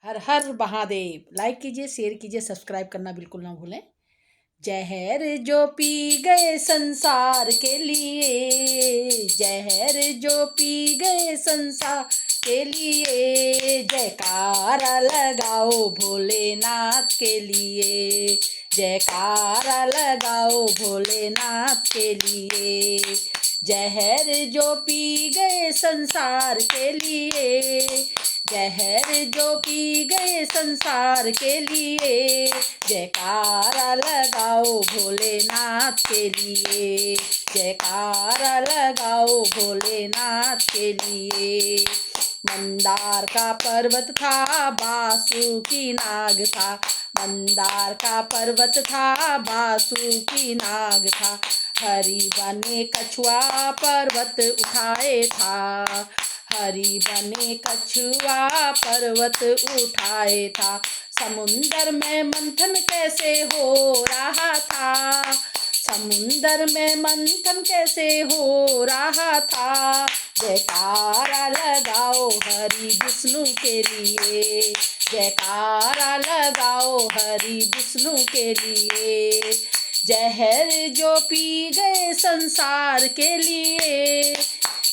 हर हर Mahadev. Like कीजिए, share कीजिए, subscribe करना बिल्कुल ना भूलें। जहर जो पी गए संसार के लिए, जहर जो पी गए संसार के लिए, जयकारा लगाओ भोलेनाथ के लिए, जयकारा लगाओ भोलेनाथ के लिए। जहर जो पी गए संसार के लिए, जहर जो पी गए संसार के लिए, जयकारा लगाओ भोलेनाथ के लिए, जयकारा लगाओ भोलेनाथ के लिए। मंदार का पर्वत था, बासुकी नाग था, मंदार का पर्वत था, बासुकी नाग था। हरि बने कछुआ पर्वत उठाए था, हरि बने कछुआ पर्वत उठाए था। समुंदर में मंथन कैसे हो रहा था, समुंदर में मंथन कैसे हो रहा था। जयकारा लगाओ हरि विष्णु के लिए, जयकारा लगाओ हरि विष्णु के लिए। जहर जो पी गए संसार के लिए,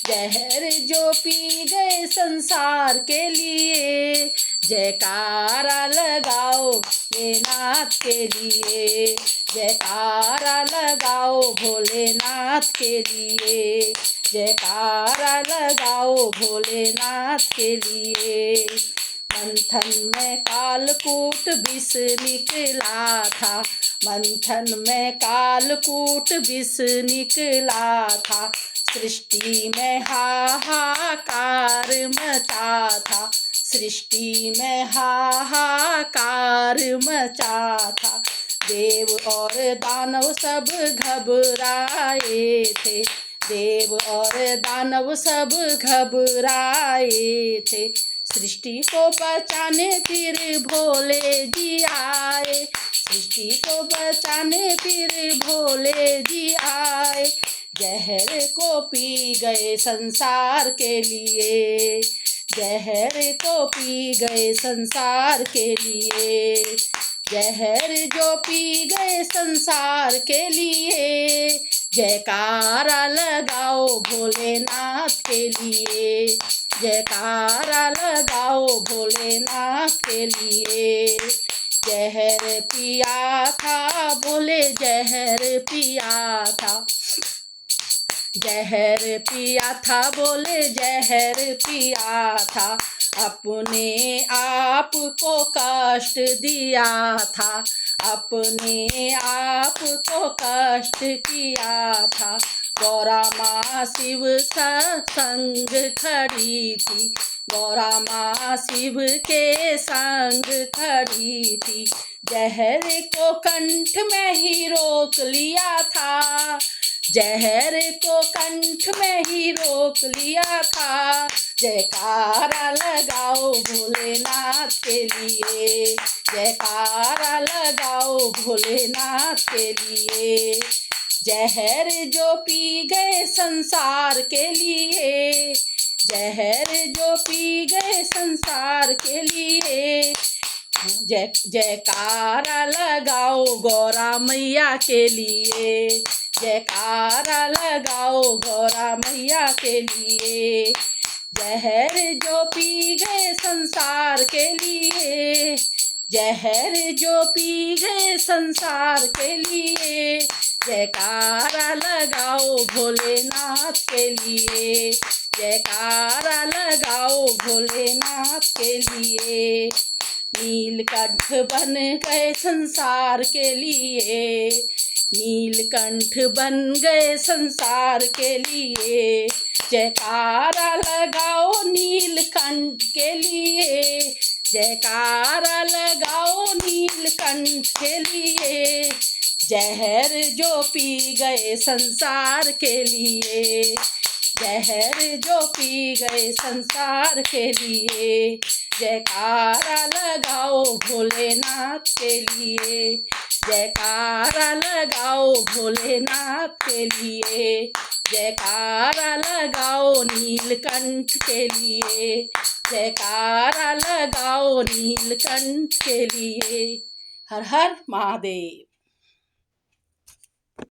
जहर जो पी गए संसार के लिए, जयकारा लगाओ भोलेनाथ के लिए, जयकारा लगाओ भोलेनाथ के लिए, जयकारा लगाओ भोलेनाथ के लिए। मंथन में कालकूट विष निकला था, मंथन में कालकूट विष निकला था। सृष्टि में हाहाकार मचा था, सृष्टि में हाहाकार मचा था। देव और दानव सब घबराए थे, देव और दानव सब घबराए थे। सृष्टि को बचाने फिर भोले जी आए, सृष्टि को बचाने फिर भोले जी आए। जहर को पी गए संसार के लिए, जहर को पी गए संसार के लिए। जहर जो पी गए संसार के लिए, जयकारा लगाओ भोलेनाथ के लिए, जयकारा लगाओ भोलेनाथ के लिए। जहर पिया था बोले, जहर पिया था, जहर पिया था बोले, जहर पिया था। अपने आप को कष्ट दिया था, अपने आप को कष्ट किया था। गौरा माँ शिव सत्संग खड़ी थी, गौरा माँ शिव के संग खड़ी थी। जहर को कंठ में ही रोक लिया था, जहर को कंठ में ही रोक लिया था। जयकारा लगाओ भोलेनाथ के लिए, जयकारा लगाओ भोलेनाथ के लिए। जहर जो पी गए संसार के लिए, जहर जो पी गए संसार के लिए। जयकारा लगाओ गौरा मैया के लिए, जयकारा लगाओ गौरा मैया के लिए। जहर जो पी गए संसार के लिए, जहर जो पी गए संसार के लिए। जयकारा लगाओ भोलेनाथ के लिए, जयकारा लगाओ भोलेनाथ के लिए। नीलकंठ बन गए संसार के लिए, नीलकंठ बन गए संसार के लिए। जयकारा लगाओ नीलकंठ के लिए, जयकारा लगाओ नीलकंठ के लिए। जहर जो पी गए संसार के लिए, जहर जो पी गए संसार के लिए। जयकारा लगाओ भोलेनाथ के लिए, जयकारा लगाओ भोलेनाथ के लिए। जयकारा लगाओ नीलकंठ के लिए, जयकारा लगाओ नीलकंठ के लिए। हर हर महादेव।